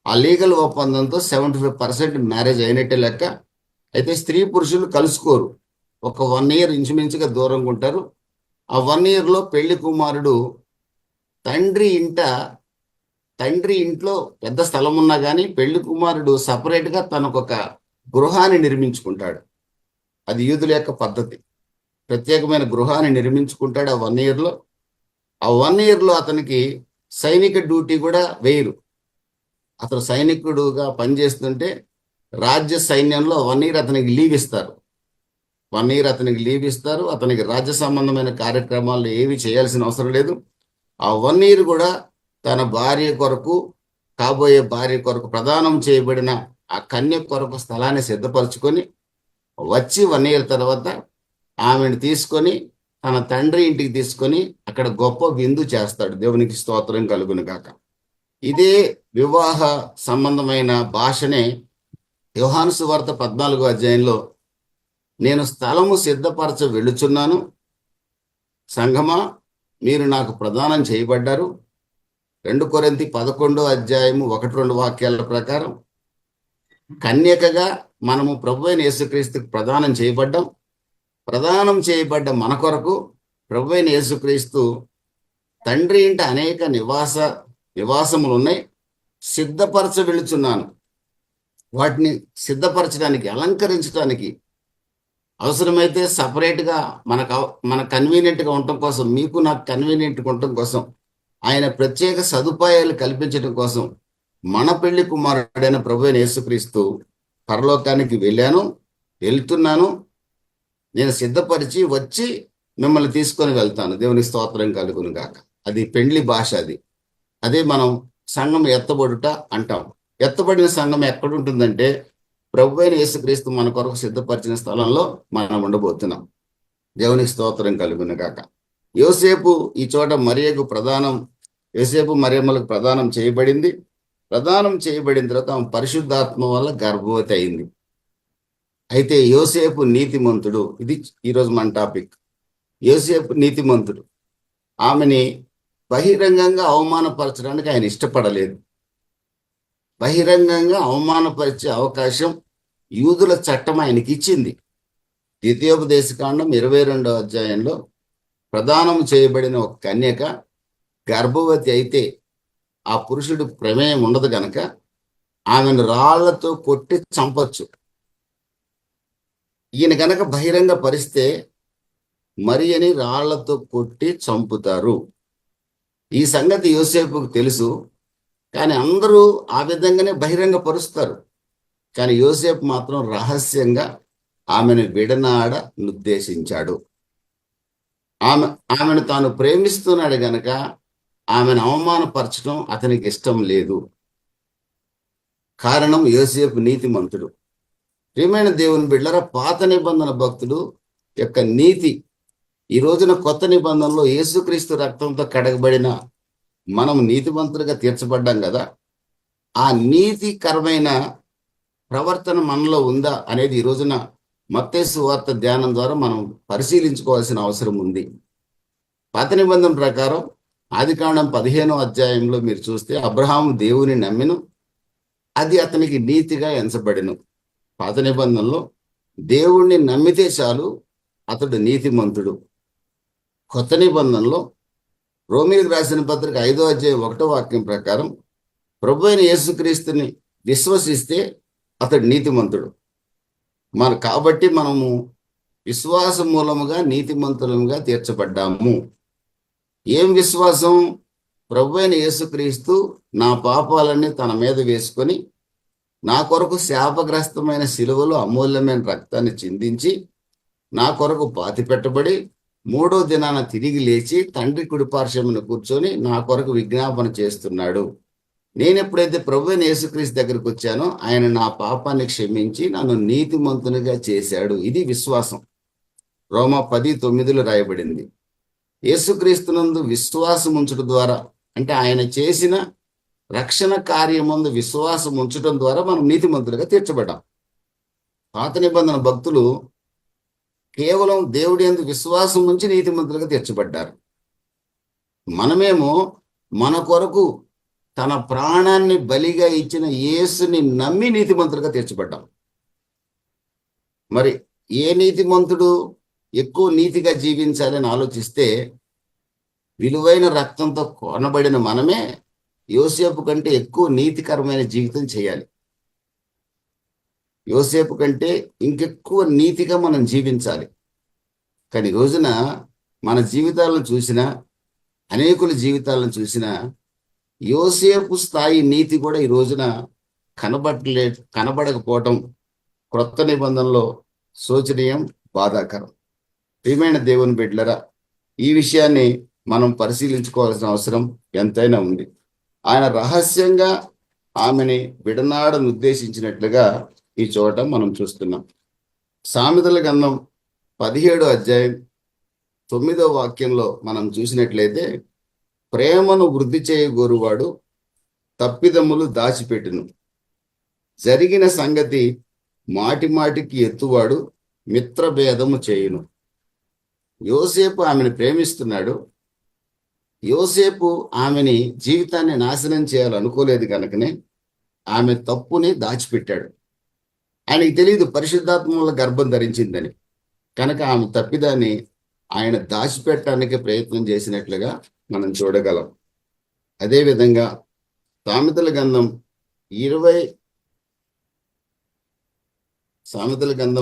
ఆ లీగల్ ఒప్పందంతో 75% మ్యారేజ్ అయినట్టే లెక్క. అయితే స్త్రీ పురుషులు కలుసుకోరు, ఒక 1 year ఇంచుమించుగా దూరంగా ఉంటారు. ఆ 1 yearలో పెళ్లి కుమారుడు తండ్రి ఇంట్లో పెద్ద స్థలం ఉన్నా కానీ పెళ్లి కుమారుడు సపరేట్గా తనకొక గృహాన్ని నిర్మించుకుంటాడు. అది యూదుల యొక్క పద్ధతి. ప్రత్యేకమైన గృహాన్ని నిర్మించుకుంటాడు ఆ 1 yearలో. ఆ 1 yearలో అతనికి సైనిక డ్యూటీ కూడా వేయరు. అతను సైనికుడుగా పనిచేస్తుంటే రాజ్య సైన్యంలో 1 year అతనికి లీవ్ ఇస్తారు. 1 year అతనికి లీవ్ ఇస్తారు. అతనికి రాజ్య సంబంధమైన కార్యక్రమాలు ఏవి చేయాల్సిన అవసరం లేదు. ఆ 1 year కూడా తన కాబోయే భార్య కొరకు ప్రదానం చేయబడిన ఆ కన్య కొరకు స్థలాన్ని సిద్ధపరచుకొని వచ్చి 1 year తర్వాత ఆమెను తీసుకొని తన తండ్రి ఇంటికి తీసుకొని అక్కడ గొప్ప విందు చేస్తాడు. దేవునికి స్తోత్రం కలుగును గాక. ఇదే వివాహ సంబంధమైన భాషనే యోహాను సువార్త 14వ అధ్యాయంలో నేను స్థలము సిద్ధపరచ వెళుచున్నాను. సంఘమా, మీరు నాకు ప్రదానం చేయబడ్డారు. 2 కొరింథీ 11 అధ్యాయము 1-2 వాక్యాల ప్రకారం కన్యకగా మనము ప్రభువైన యేసుక్రీస్తుకు ప్రదానం చేయబడ్డాం. ప్రదానం చేయబడ్డ మన కొరకు ప్రభువైన యేసుక్రీస్తు తండ్రి ఇంట అనేక నివాసములు ఉన్నాయి, సిద్ధపరచ వెళుచున్నాను. వాటిని సిద్ధపరచడానికి, అలంకరించడానికి, అవసరమైతే సపరేట్గా మన కన్వీనియంట్గా ఉండటం కోసం, మీకు నాకు కన్వీనియంట్గా ఉండటం కోసం, ఆయన ప్రత్యేక సదుపాయాలు కల్పించడం కోసం మన పెళ్లి కుమారుడైన ప్రభువైన యేసుక్రీస్తు పరలోకానికి వెళ్తున్నాను, నేను సిద్ధపరిచి వచ్చి మిమ్మల్ని తీసుకొని వెళ్తాను. దేవుని స్తోత్రం కలుగును గాక. అది పెండ్లి భాష. అదే మనం సంఘం ఎత్తబడుట అంటాం. ఎత్తబడిన సంఘం ఎక్కడుంటుందంటే ప్రభువైన యేసుక్రీస్తు మన కొరకు సిద్ధపరిచిన స్థలంలో మనం ఉండబోతున్నాం. దేవునికి స్తోత్రం కలుగును గాక. యోసేపు ఈ చోట యోసేపు మరియమ్మలకు ప్రదానం చేయబడింది. ప్రదానం చేయబడిన తర్వాత ఆమె పరిశుద్ధాత్మ వల్ల గర్భవతి అయింది. అయితే యోసేపు నీతిమంతుడు. ఇది ఈరోజు మన టాపిక్. యోసేపు నీతిమంతుడు. ఆమెని బహిరంగంగా అవమానపరచడానికి ఆయన ఇష్టపడలేదు. బహిరంగంగా అవమానపరిచే అవకాశం యూదుల చట్టం ఆయనకి ఇచ్చింది. ద్వితీయోపదేశకాండం 22వ అధ్యాయంలో ప్రదానం చేయబడిన ఒక కన్యక గర్భవతి అయితే ఆ పురుషుడు ప్రమేయం ఉండదు గనక ఆమెను రాళ్లతో కొట్టి చంపొచ్చు. ఈయన గనక బహిరంగ పరిస్తే మరియని రాళ్లతో కొట్టి చంపుతారు. ఈ సంగతి యోసేపుకు తెలుసు, కానీ అందరూ ఆ విధంగానే బహిరంగ పరుస్తారు. కానీ యోసేపు మాత్రం రహస్యంగా ఆమెను విడనాడ నిర్దేశించాడు. ఆమెను తాను ప్రేమిస్తున్నాడు గనక ఆమెను అవమానపరచడం అతనికి ఇష్టం లేదు. కారణం యోసేపు నీతిమంతుడు. ప్రియమైన దేవుని బిడ్డలారా, పాత నిబంధన భక్తుడు యొక్క నీతి ఈ రోజున కొత్త నిబంధనలో యేసుక్రీస్తు రక్తంతో కడగబడిన మనం నీతిమంతులుగా తీర్చబడ్డాం కదా. ఆ నీతికరమైన ప్రవర్తన మనలో ఉందా అనేది ఈ రోజున మత్తయి సువార్త ధ్యానం ద్వారా మనం పరిశీలించుకోవాల్సిన అవసరం ఉంది. పాత నిబంధన ప్రకారం ఆదికాండం 15వ అధ్యాయంలో మీరు చూస్తే అబ్రహాము దేవుని నమ్మిను, అది అతనికి నీతిగా ఎంచబడెను. పాత నిబంధనలో దేవుణ్ణి నమ్మితే చాలు, అతడు నీతిమంతుడు. కొత్త నిబంధనలో రోమీయులకు రాసిన పత్రిక 5వ అధ్యాయం 1వ వాక్యం ప్రకారం ప్రభువైన యేసుక్రీస్తుని విశ్వసిస్తే అతడు నీతిమంతుడు. కాబట్టి మనము విశ్వాసం మూలముగా నీతిమంతులముగా తీర్చబడ్డాము. ఏం విశ్వాసం? ప్రభువైన యేసుక్రీస్తు నా పాపాలన్నీ తన మీద వేసుకొని నా కొరకు శాపగ్రస్తమైన శిలువలో అమూల్యమైన రక్తాన్ని చిందించి నా కొరకు పాతిపెట్టబడి 3వ దినాన తిరిగి లేచి తండ్రి కుడిపార్శ్వమున కూర్చొని నా కొరకు విజ్ఞాపన చేస్తున్నాడు. నేను ఎప్పుడైతే ప్రభువైన యేసుక్రీస్తు దగ్గరికి వచ్చానో ఆయన నా పాపాన్ని క్షమించి నన్ను నీతిమంతునిగా చేశాడు. ఇది విశ్వాసం. రోమా 10:9 రాయబడింది. యేసుక్రీస్తునందు విశ్వాసం ఉంచడం ద్వారా, అంటే ఆయన చేసిన రక్షణ కార్యమందు విశ్వాసం ఉంచడం ద్వారా మనం నీతిమంతులుగా తీర్చబడ్డాం. పాత నిబంధన భక్తులు కేవలం దేవుడి యందు విశ్వాసం ఉంచి నీతిమంతులుగా తీర్చబడ్డారు. మనమేమో మన కొరకు తన ప్రాణాన్ని బలిగా ఇచ్చిన యేసుని నమ్మి నీతిమంతులుగా తీర్చబడ్డాం. మరి ఏ నీతిమంతుడు ఎక్కువ నీతిగా జీవించాలని ఆలోచిస్తే విలువైన రక్తంతో కొనబడిన మనమే యోసేపు కంటే ఎక్కువ నీతికరమైన జీవితం చేయాలి. యోసేపు కంటే ఇంకెక్కువ నీతిగా మనం జీవించాలి. కానీ రోజున మన జీవితాలను చూసినా, అనేకుల జీవితాలను చూసినా యోసేపు స్థాయి నీతి కూడా ఈ రోజున కనబడకపోవటం క్రొత్త నిబంధనలో శోచనీయం, బాధాకరం. ప్రియమైన దేవుని బిడ్డలారా, ఈ విషయాన్ని మనం పరిశీలించుకోవాల్సిన అవసరం ఎంతైనా ఉంది. ఆయన రహస్యంగా ఆమెని విడనాడను ఉద్దేశించినట్లుగా ఈ చోట మనం చూస్తున్నాం. సామెతల గ్రంథం 17వ అధ్యాయం 9వ వాక్యంలో మనం చూసినట్లయితే, ప్రేమను వృద్ధి చేయగోరువాడు తప్పిదములు దాచిపెట్టును, జరిగిన సంగతి మాటి మాటికి ఎత్తువాడు మిత్రభేదము చేయును. యోసేపు ఆమెను ప్రేమిస్తున్నాడు. యోసేపు ఆమెని జీవితాన్ని నాశనం చేయాలనుకోలేదు కనుకనే ఆమె తప్పుని దాచిపెట్టాడు. ఆయనకి తెలియదు పరిశుద్ధాత్మ వల్ల గర్భం ధరించిందని. కనుక ఆమె తప్పిదాన్ని ఆయన దాచిపెట్టడానికి ప్రయత్నం చేసినట్లుగా మనం చూడగలం. అదేవిధంగా సామెతల గ్రంథం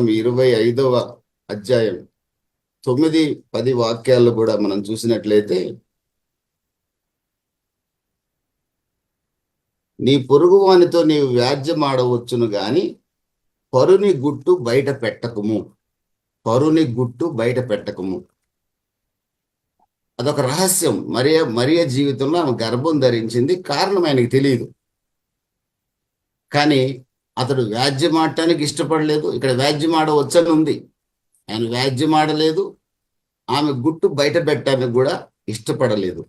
25వ అధ్యాయం 9-10 వాక్యాల్లో కూడా మనం చూసినట్లయితే, నీ పొరుగు వానితో నీవు వ్యాజ్యమాడవచ్చును గాని పరుని గుట్టు బయట పెట్టకము. పరుని గుట్టు బయట పెట్టకము. అదొక రహస్యం. మరియ జీవితంలో ఆమె గర్భం ధరించింది, కారణం ఆయనకి తెలియదు. కానీ అతడు వ్యాజ్యమాడటానికి ఇష్టపడలేదు. ఇక్కడ వ్యాజ్యమాడవచ్చని ఉంది, ఆయన వ్యాజ్యమాడలేదు. ఆమె గుట్టు బయట పెట్టడానికి కూడా ఇష్టపడలేదు.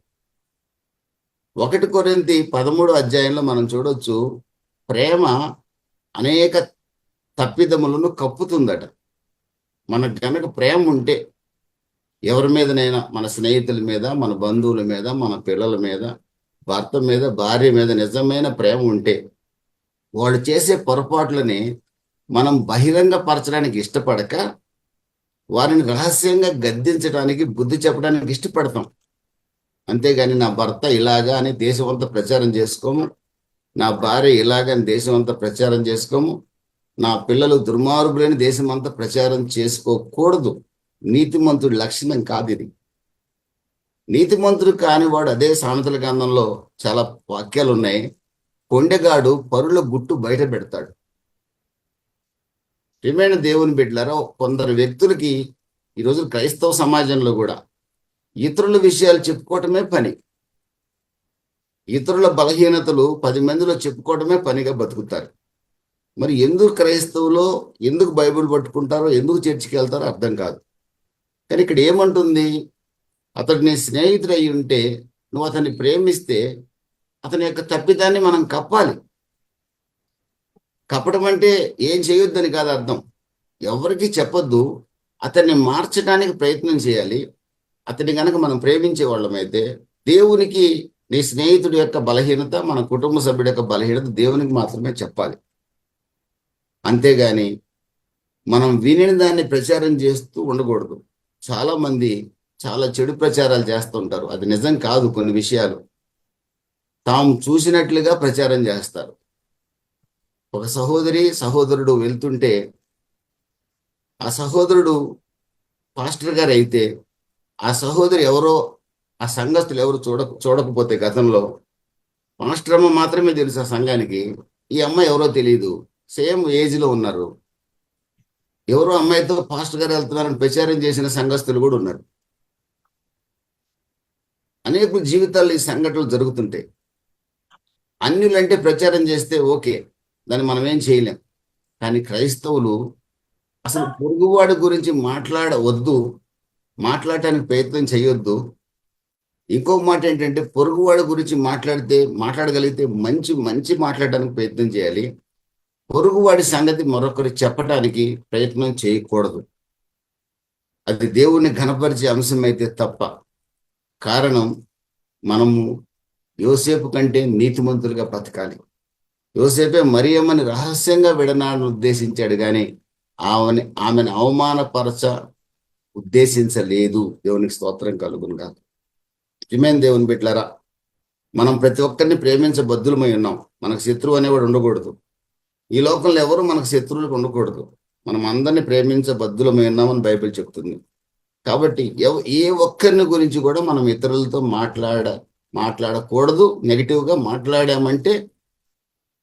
1 కొరింథీ 13వ అధ్యాయంలో మనం చూడొచ్చు, ప్రేమ అనేక తప్పిదములను కప్పుతుందట. మనకు గనక ప్రేమ ఉంటే ఎవరి మీదనైనా, మన స్నేహితుల మీద, మన బంధువుల మీద, మన పిల్లల మీద, భర్త మీద, భార్య మీద నిజమైన ప్రేమ ఉంటే వాళ్ళు చేసే పొరపాట్లని మనం బహిరంగపరచడానికి ఇష్టపడక వారిని రహస్యంగా గద్దించడానికి, బుద్ధి చెప్పడానికి ఇష్టపడతాం. అంతేగాని నా భర్త ఇలాగా అని దేశమంతా ప్రచారం చేసుకోము, నా భార్య ఇలాగా అని దేశమంతా ప్రచారం చేసుకోము, నా పిల్లలు దుర్మార్గులని దేశమంతా ప్రచారం చేసుకోకూడదు. నీతిమంతుడి లక్షణం కాదు ఇది. నీతిమంతుడు కానివాడు, అదే సామెతల గ్రంథంలో చాలా వాక్యాలు ఉన్నాయి, కొండెగాడు పరుల గుట్టు బయట పెడతాడు. ప్రియమైన దేవుని బిడ్డలారా, కొందరు వ్యక్తులకి ఈరోజు క్రైస్తవ సమాజంలో కూడా ఇతరుల విషయాలు చెప్పుకోవటమే పని. ఇతరుల బలహీనతలు 10 మందిలో చెప్పుకోవటమే పనిగా బతుకుతారు. మరి ఎందుకు క్రైస్తవులో, ఎందుకు బైబిల్ పట్టుకుంటారో, ఎందుకు చర్చికి వెళ్తారో అర్థం కాదు. కానీ ఇక్కడ ఏమంటుంది, అతడు నీ స్నేహితుడు అయి ఉంటే, నువ్వు అతన్ని ప్రేమిస్తే అతని యొక్క తప్పిదాన్ని మనం కప్పాలి. కప్పడం అంటే ఏం చేయొద్దని కాదు అర్థం. ఎవరికి చెప్పొద్దు, అతన్ని మార్చడానికి ప్రయత్నం చేయాలి. అతన్ని కనుక మనం ప్రేమించే వాళ్ళమైతే, దేవునికి నీ స్నేహితుడి యొక్క బలహీనత, మన కుటుంబ సభ్యుడి యొక్క బలహీనత దేవునికి మాత్రమే చెప్పాలి. అంతేగాని మనం విని దాన్ని ప్రచారం చేస్తూ ఉండకూడదు. చాలా మంది చాలా చెడు ప్రచారాలు చేస్తుంటారు. అది నిజం కాదు. కొన్ని విషయాలు తాము చూసినట్లుగా ప్రచారం చేస్తారు. ఒక సహోదరుడు వెళ్తుంటే, ఆ సహోదరుడు పాస్టర్ గారు అయితే, ఆ సహోదరి ఎవరో, ఆ సంఘస్థులు ఎవరు చూడకపోతే, గతంలో పాస్టర్ అమ్మ మాత్రమే తెలుసు ఆ సంఘానికి, ఈ అమ్మాయి ఎవరో తెలియదు, సేమ్ ఏజ్లో ఉన్నారు, ఎవరో అమ్మాయితో పాస్టర్ గారు వెళ్తున్నారని ప్రచారం చేసిన సంఘస్థులు కూడా ఉన్నారు. అనేక జీవితాల్లో ఈ సంఘటనలు జరుగుతుంటాయి. అన్యులంటే ప్రచారం చేస్తే ఓకే, దాన్ని మనం ఏం చేయలేం. కానీ క్రైస్తవులు అసలు పొరుగువాడి గురించి మాట్లాడవద్దు, మాట్లాడటానికి ప్రయత్నం చేయొద్దు. ఇంకో మాట ఏంటంటే, పొరుగువాడి గురించి మాట్లాడగలిగితే మంచి మాట్లాడడానికి ప్రయత్నం చేయాలి. పొరుగువాడి సంగతి మరొకరు చెప్పడానికి ప్రయత్నం చేయకూడదు. అది దేవుణ్ణి ఘనపరిచే అంశం అయితే తప్ప. కారణం, మనము యోసేపు కంటే నీతిమంతులుగా బ్రతకాలి. యోసేపే మరియమ్మని రహస్యంగా విడనాడని ఉద్దేశించాడు, కానీ ఆమెను అవమానపరచ ఉద్దేశించలేదు. దేవునికి స్తోత్రం కలుగునుగా. నిజమైన దేవుని బిడ్డలారా, మనం ప్రతి ఒక్కరిని ప్రేమించబద్దులమై ఉన్నాం. మనకు శత్రువు అనేవాడు ఉండకూడదు. ఈ లోకంలో ఎవరు మనకు శత్రువులకు ఉండకూడదు. మనం అందరినీ ప్రేమించబద్దులమై ఉన్నామని బైబిల్ చెప్తుంది. కాబట్టి ఏ ఒక్కరిని గురించి కూడా మనం ఇతరులతో మాట్లాడకూడదు. నెగిటివ్గా మాట్లాడామంటే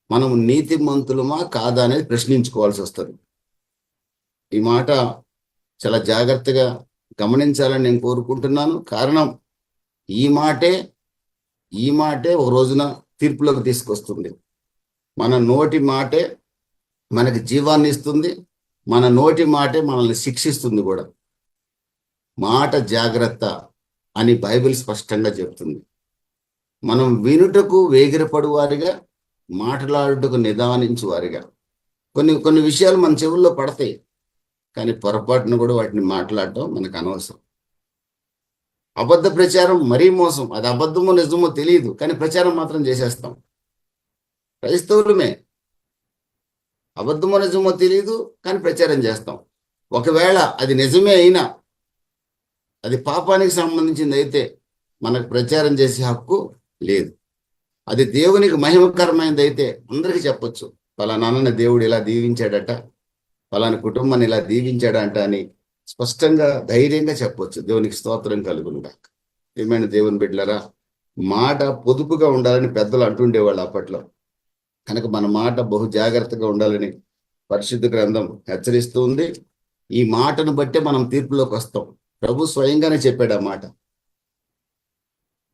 మనం నీతిమంతులమా కాదా అనేది ప్రశ్నించుకోవాల్సి వస్తుంది. ఈ మాట చాలా జాగ్రత్తగా గమనించాలని నేను కోరుకుంటున్నాను. కారణం, ఈ మాటే ఒక రోజున తీర్పులోకి తీసుకొస్తుంది. మన నోటి మాటే మనకి జీవాన్ని ఇస్తుంది. మన నోటి మాటే మనల్ని శిక్షిస్తుంది కూడా. మాట జాగ్రత్త అని బైబిల్ స్పష్టంగా చెప్తుంది. మనం వినుటకు వేగిరపడు వారిగా, మాట్లాడుటకు నిదానించు వారిగా. కొన్ని విషయాలు మన చెవుల్లో పడతాయి, కానీ పొరపాటును కూడా వాటిని మాట్లాడటం మనకు అనవసరం. అబద్ధ ప్రచారం మరీ మోసం. అది అబద్ధమో నిజమో తెలియదు, కానీ ప్రచారం మాత్రం చేసేస్తాం. క్రైస్తవులమే, అబద్ధమో నిజమో తెలియదు కానీ ప్రచారం చేస్తాం. ఒకవేళ అది నిజమే అయినా అది పాపానికి సంబంధించింది అయితే మనకు ప్రచారం చేసే హక్కు లేదు. అది దేవునికి మహిమకరమైనది అయితే అందరికీ చెప్పొచ్చు, పలానాన్న దేవుడు ఇలా దీవించాడట, పలాని కుటుంబాన్ని ఇలా దీవించాడంట అని స్పష్టంగా ధైర్యంగా చెప్పొచ్చు. దేవునికి స్తోత్రం కలుగునుగాక. ఏమైనా దేవుని బిడ్డలారా, మాట పొదుపుగా ఉండాలని పెద్దలు అంటుండేవాళ్ళు అప్పట్లో. కనుక మన మాట బహు జాగ్రత్తగా ఉండాలని పరిశుద్ధ గ్రంథం హెచ్చరిస్తూ ఉంది. ఈ మాటను బట్టే మనం తీర్పులోకి వస్తాం. ప్రభు స్వయంగానే చెప్పాడు ఆ మాట.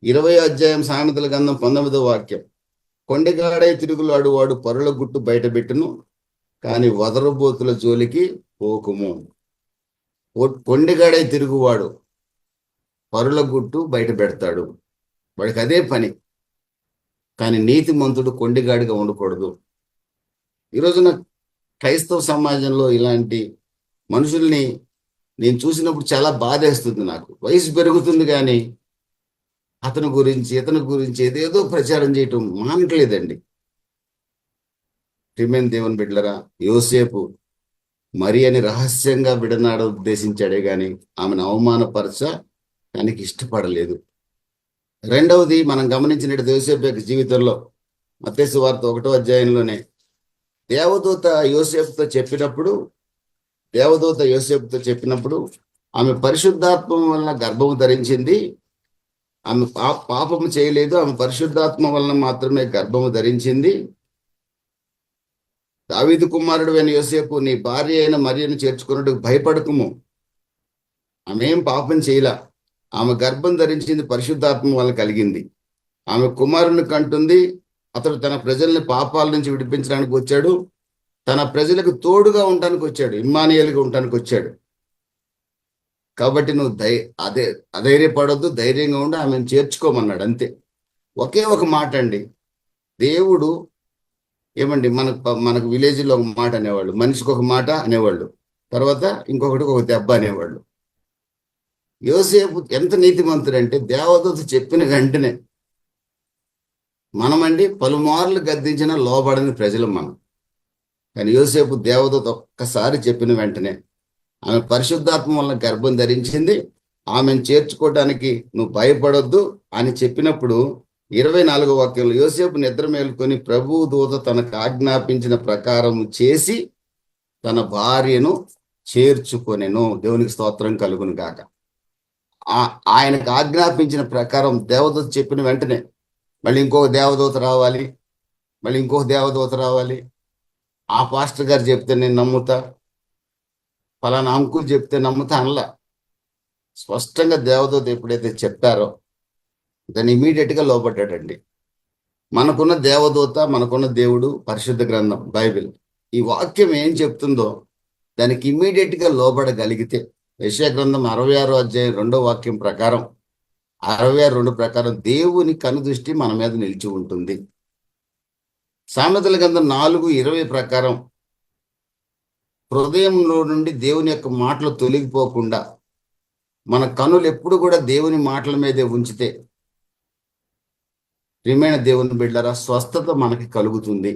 20వ అధ్యాయం సామెతల గ్రంథం 19వ వాక్యం, కొండెగాడై తిరుగులాడు వాడు పరుల గుట్టు బయటపెట్టును, కానీ వదరబోతుల జోలికి పోకుము. కొండెగాడై తిరుగువాడు పరుల గుట్టు బయట పెడతాడు, వాడికి అదే పని. కానీ నీతిమంతుడు కొండిగాడిగా ఉండకూడదు. ఈరోజున క్రైస్తవ సమాజంలో ఇలాంటి మనుషుల్ని నేను చూసినప్పుడు చాలా బాధేస్తుంది. నాకు వయసు పెరుగుతుంది కానీ అతని గురించి ఇతని గురించి ఏదేదో ప్రచారం చేయటం మానట్లేదండి. ప్రియమైన దేవుని బిడ్డలరా, యోసేపు మరి అని రహస్యంగా విడనాడ ఉద్దేశించాడే గాని ఆమెను అవమానపరచ దానికి ఇష్టపడలేదు. రెండవది మనం గమనించినట్టు యోసేపు యొక్క జీవితంలో మత్తయి సువార్త 1వ అధ్యాయంలోనే దేవదూత యోసేపుతో చెప్పినప్పుడు ఆమె పరిశుద్ధాత్మ వలన గర్భము ధరించింది. ఆమె పాపము చేయలేదు, ఆమె పరిశుద్ధాత్మ వలన మాత్రమే గర్భము ధరించింది. దావీదు కుమారుడు అయిన యోసేపు, నీ భార్య అయిన మరియను చేర్చుకున్నట్టు భయపడకుము, ఆమె ఏం పాపం చేయలా, ఆమె గర్భం ధరించింది పరిశుద్ధాత్మ వలన కలిగింది. ఆమె కుమారుని కంటుంది. అతడు తన ప్రజల్ని పాపాల నుంచి విడిపించడానికి వచ్చాడు, తన ప్రజలకు తోడుగా ఉండడానికి వచ్చాడు, ఇమ్మానుయేలుగా ఉండడానికి వచ్చాడు. కాబట్టి నువ్వు అధైర్యపడొద్దు, ధైర్యంగా ఉండి ఆమెను చేర్చుకోమన్నాడు. అంతే. ఒకే ఒక మాట అండి. దేవుడు ఏమండి, మనకు విలేజ్లో ఒక మాట అనేవాళ్ళు, మనిషికి ఒక మాట అనేవాళ్ళు, తర్వాత ఇంకొకటి ఒక దెబ్బ అనేవాళ్ళు. యోసేపు ఎంత నీతిమంతుడంటే దేవదూత చెప్పిన వెంటనే, మనమండి పలుమార్లు గద్దించిన లోబడని ప్రజలు మనం. కానీ యోసేపు దేవదూత ఒక్కసారి చెప్పిన వెంటనే ఆమె పరిశుద్ధాత్మ వలన గర్భం ధరించింది, ఆమెను చేర్చుకోవడానికి నువ్వు భయపడొద్దు అని చెప్పినప్పుడు 24వ వాక్యంలో, యోసేపు నిద్ర మేలుకొని ప్రభువు దూత తనకు ఆజ్ఞాపించిన ప్రకారం చేసి తన భార్యను చేర్చుకొనెను. దేవునికి స్తోత్రం కలుగును గాక. ఆయనకు ఆజ్ఞాపించిన ప్రకారం దేవదూత చెప్పిన వెంటనే మళ్ళీ ఇంకొక దేవదూత రావాలి, మళ్ళీ ఇంకొక దేవదూత రావాలి. ఆ పాస్టర్ గారు చెప్తే నేను నమ్ముతా, ఫలానా అంకుల్ చెప్తే నమ్ముతా అనలా. స్పష్టంగా దేవదూత ఎప్పుడైతే చెప్పారో దాన్ని ఇమీడియట్గా లోబడ్డాడండి. మనకున్న దేవదూత, మనకున్న దేవుడు పరిశుద్ధ గ్రంథం బైబిల్. ఈ వాక్యం ఏం చెప్తుందో దానికి ఇమీడియట్గా లోబడగలిగితే, యెషయా గ్రంథం 66వ అధ్యాయం 2వ వాక్యం ప్రకారం, 66:2 ప్రకారం దేవుని కనుదృష్టి మన మీద నిలిచి ఉంటుంది. సామెతల గ్రంథం 4:20 ప్రకారం హృదయంలో నుండి దేవుని యొక్క మాటలు తొలగిపోకుండా మన కనులు ఎప్పుడు కూడా దేవుని మాటల మీదే ఉంచితే, ప్రియమైన దేవుని బిడ్డలారా, స్వస్థత మనకి కలుగుతుంది.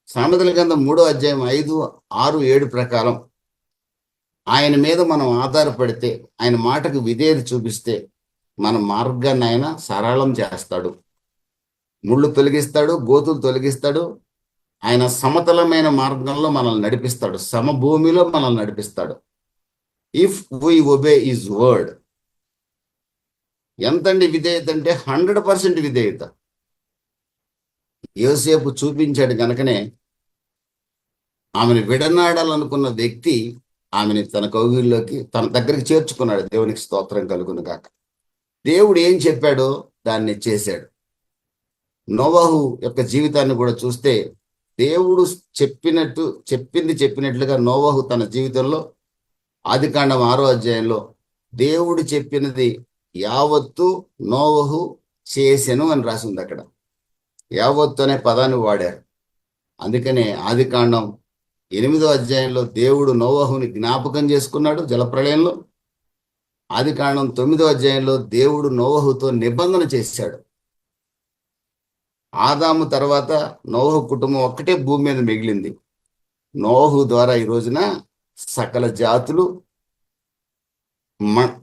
సామెతల గ్రంథం 3వ అధ్యాయం 5, 6, 7 ప్రకారం ఆయన మీద మనం ఆధారపడితే, ఆయన మాటకు విధేయత చూపిస్తే మన మార్గాన్ని ఆయన సరళం చేస్తాడు, ముళ్ళు తొలగిస్తాడు, గోతులు తొలగిస్తాడు. ఆయన సమతలమైన మార్గంలో మనల్ని నడిపిస్తాడు, సమభూమిలో మనల్ని నడిపిస్తాడు. If we obey his word. ఎంతండి విధేయత అంటే 100% విధేయత. యోసేపు చూపించాడు కనుకనే ఆమెను విడనాడాలనుకున్న వ్యక్తి ఆమెని తన కౌగిల్లోకి, తన దగ్గరికి చేర్చుకున్నాడు. దేవునికి స్తోత్రం కలుగును గాక. దేవుడు ఏం చెప్పాడో దాన్ని చేశాడు. నోవహు యొక్క జీవితాన్ని కూడా చూస్తే దేవుడు చెప్పినట్లుగా నోవహు తన జీవితంలో ఆదికాండం 6వ అధ్యాయంలో దేవుడు చెప్పినది యావత్తు నోవహు చేసెను అని రాసింది. అక్కడ యావత్తు అనే పదాన్ని వాడారు. అందుకనే ఆదికాండం 8వ అధ్యాయంలో దేవుడు నోవహుని జ్ఞాపకం చేసుకున్నాడు జలప్రళయంలో. ఆదికాండం 9వ అధ్యాయంలో దేవుడు నోవహుతో నిబంధన చేశాడు. ఆదాము తర్వాత నోవహు కుటుంబం ఒక్కటే భూమి మీద మిగిలింది. నోవహు ద్వారా ఈ రోజున సకల జాతులు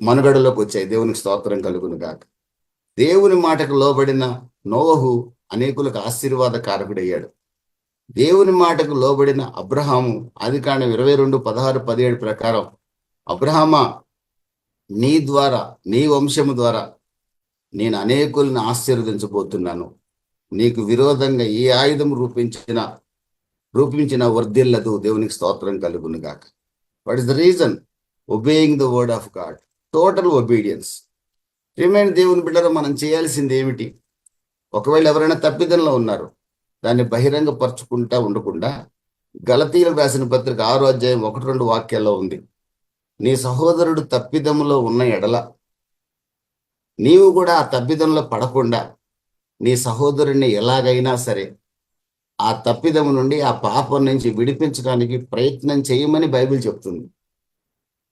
మనుగడలోకి వచ్చాయి. దేవునికి స్తోత్రం కలుగును గాక. దేవుని మాటకు లోబడిన నోవహు అనేకులకు ఆశీర్వాద కారకుడయ్యాడు. దేవుని మాటకు లోబడిన అబ్రహాము ఆదికాండం 22:16-17 ప్రకారం, అబ్రహామా, నీ ద్వారా, నీ వంశము ద్వారా నేను అనేకులను ఆశీర్వదించబోతున్నాను. నీకు విరోధంగా ఏ ఆయుధం రూపించిన వర్ధిల్లదు. దేవునికి స్తోత్రం కలుగును గాక. What is the reason? Obeying the word of God, total obedience. ప్రియమైన దేవుని బిడ్డలు, మనం చేయాల్సింది ఏమిటి? ఒకవేళ ఎవరైనా తప్పిదంలో ఉన్నారు, దాన్ని బహిరంగపరచుకుంటా ఉండకుండా గలతీయులకు రాసిన పత్రిక 6వ అధ్యాయం 1-2 వాక్యాల్లో ఉంది, నీ సహోదరుడు తప్పిదములో ఉన్న ఎడల నీవు కూడా ఆ తప్పిదంలో పడకుండా నీ సహోదరుణ్ణి ఎలాగైనా సరే ఆ తప్పిదము నుండి, ఆ పాపం నుంచి విడిపించడానికి ప్రయత్నం చేయమని బైబిల్ చెప్తుంది.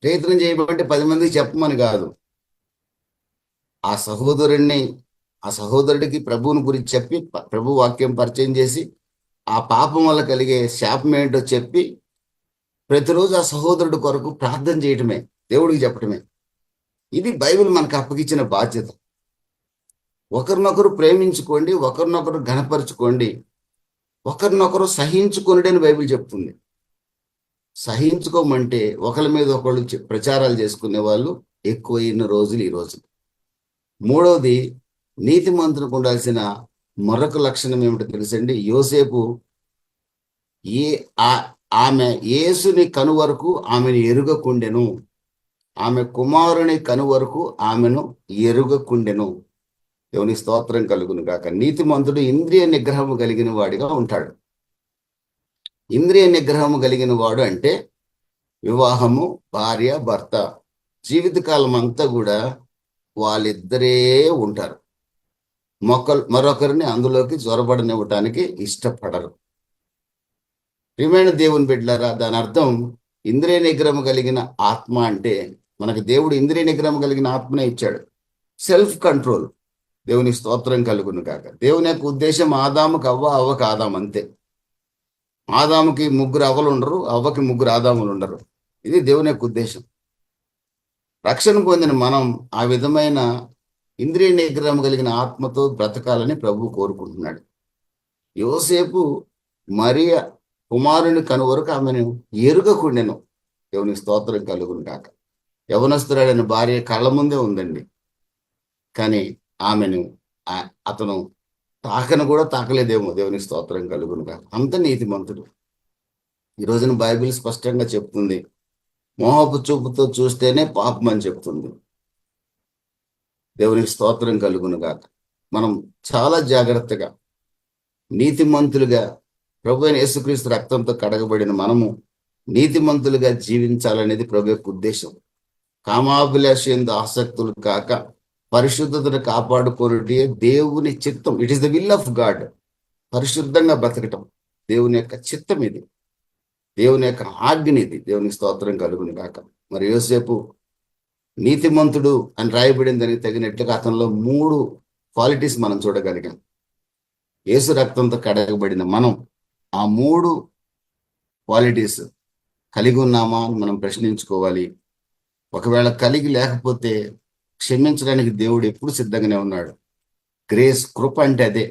ప్రయత్నం చేయమంటే 10 మందికి చెప్పమని కాదు. ఆ సహోదరుడికి ప్రభువుని గురించి చెప్పి, ప్రభు వాక్యం పరిచయం చేసి, ఆ పాపం వల్ల కలిగే శాపం ఏంటో చెప్పి, ప్రతిరోజు ఆ సహోదరుడి కొరకు ప్రార్థన చేయటమే, దేవుడికి చెప్పటమే. ఇది బైబిల్ మనకు అప్పగించిన బాధ్యత. ఒకరినొకరు ప్రేమించుకోండి, ఒకరినొకరు ఘనపరుచుకోండి, ఒకరినొకరు సహించుకోండి అని బైబిల్ చెప్తుంది. సహించుకోమంటే ఒకరి మీద ఒకళ్ళు ప్రచారాలు చేసుకునే వాళ్ళు ఎక్కువైన రోజులు ఈ రోజు. మూడవది, నీతిమంతునికి ఉండాల్సిన మరొక లక్షణం ఏమిటో తెలుసండి? యోసేపు ఆమె యేసుని కను వరకు ఆమెను ఎరుగకుండెను, ఆమె కుమారుని కను వరకు ఆమెను ఎరుగకుండెను. దేవుని స్తోత్రం కలుగును గాక. నీతిమంతుడు ఇంద్రియ నిగ్రహము కలిగిన వాడిగా ఉంటాడు. ఇంద్రియ నిగ్రహము కలిగిన వాడు అంటే వివాహము, భార్య, భర్త, జీవితకాలం అంతా కూడా వాళ్ళిద్దరే ఉంటారు. మరొకరిని అందులోకి జ్వరబడనివ్వటానికి ఇష్టపడరు. ప్రియమైన దేవుని బిడ్డలారా, దాని అర్థం ఇంద్రియ నిగ్రహం కలిగిన ఆత్మ అంటే, మనకు దేవుడు ఇంద్రియ నిగ్రహం కలిగిన ఆత్మనే ఇచ్చాడు. Self control. దేవుని స్తోత్రం కలుగును కాక. దేవుని యొక్క ఉద్దేశం ఆదాముకు అవ్వ, అవ్వకు ఆదాము, అంతే. ఆదాముకి 3 అవ్వలు ఉండరు, అవ్వకి 3 ఆదాములు ఉండరు. ఇది దేవుని యొక్క ఉద్దేశం. రక్షణ పొందిన మనం ఆ విధమైన ఇంద్రియ నిగ్రహం కలిగిన ఆత్మతో బ్రతకాలని ప్రభు కోరుకుంటున్నాడు. యోసేపు మరియ కుమారుని కను వరకు ఆమెను ఎరుగకుండెను. దేవుని స్తోత్రం కలుగును కాక. యవనస్తురాడైన భార్య కళ్ళ ముందే ఉందండి, కానీ ఆమెను అతను తాకను కూడా తాకలేదేమో. దేవుని స్తోత్రం కలుగును కాక. అంత నీతిమంతుడు. ఈ రోజున బైబిల్ స్పష్టంగా చెప్తుంది, మోహపు చూపుతో చూస్తేనే పాపం అని చెప్తుంది. దేవునికి స్తోత్రం కలుగును గాక. మనం చాలా జాగ్రత్తగా నీతిమంతులుగా, ప్రభు అయిన యేసుక్రీస్తు రక్తంతో కడగబడిన మనము నీతిమంతులుగా జీవించాలనేది ప్రభు యొక్క ఉద్దేశం. కామాభిలాషయందు ఆసక్తులు కాక పరిశుద్ధతను కాపాడుకోవటే దేవుని చిత్తం. It is the will of God. పరిశుద్ధంగా బ్రతకటం దేవుని యొక్క చిత్తం, ఇది దేవుని యొక్క ఆజ్ఞ, ఇది. దేవునికి స్తోత్రం కలుగును గాక. మరి యోసేపు నీతిమంతుడు అని రాయబడిన దానికి తగినట్లుగా అతనిలో 3 క్వాలిటీస్ మనం చూడగలిగాం. యేసు రక్తంతో కడగబడిన మనం ఆ 3 క్వాలిటీస్ కలిగి ఉన్నామా అని మనం ప్రశ్నించుకోవాలి. ఒకవేళ కలిగి లేకపోతే క్షమించడానికి దేవుడు ఎప్పుడు సిద్ధంగానే ఉన్నాడు. గ్రేస్, కృప అంటే అదే.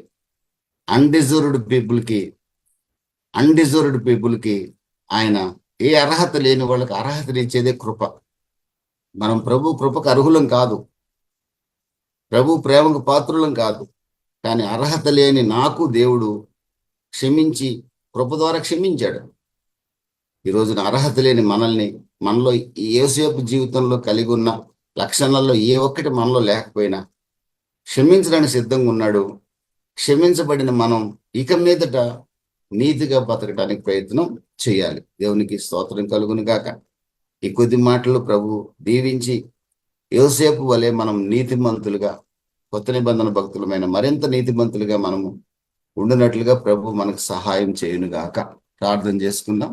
అన్డిజర్వ్డ్ పీపుల్కి ఆయన ఏ అర్హత లేని వాళ్ళకి అర్హతనిచ్చేదే కృప. మనం ప్రభు కృపకు అర్హులం కాదు, ప్రభు ప్రేమకు పాత్రులం కాదు. కానీ అర్హత లేని నాకు దేవుడు క్షమించి కృప ద్వారా క్షమించాడు. ఈ రోజున అర్హత లేని మనలో యోసేపు జీవితంలో కలిగి ఉన్న లక్షణాల్లో ఏ ఒక్కటి మనలో లేకపోయినా క్షమించడానికి సిద్ధంగా ఉన్నాడు. క్షమించబడిన మనం ఇక మీదట నీతిగా బతకడానికి ప్రయత్నం చేయాలి. దేవునికి స్తోత్రం కలుగును గాక. ఈ కొద్ది మాటలు ప్రభు దీవించి యోసేపు వలె మనం నీతిమంతులుగా, కొత్త నిబంధన భక్తులమైన మరింత నీతిమంతులుగా మనము ఉండినట్లుగా ప్రభు మనకు సహాయం చేయునుగాక. ప్రార్థన చేసుకుందాం.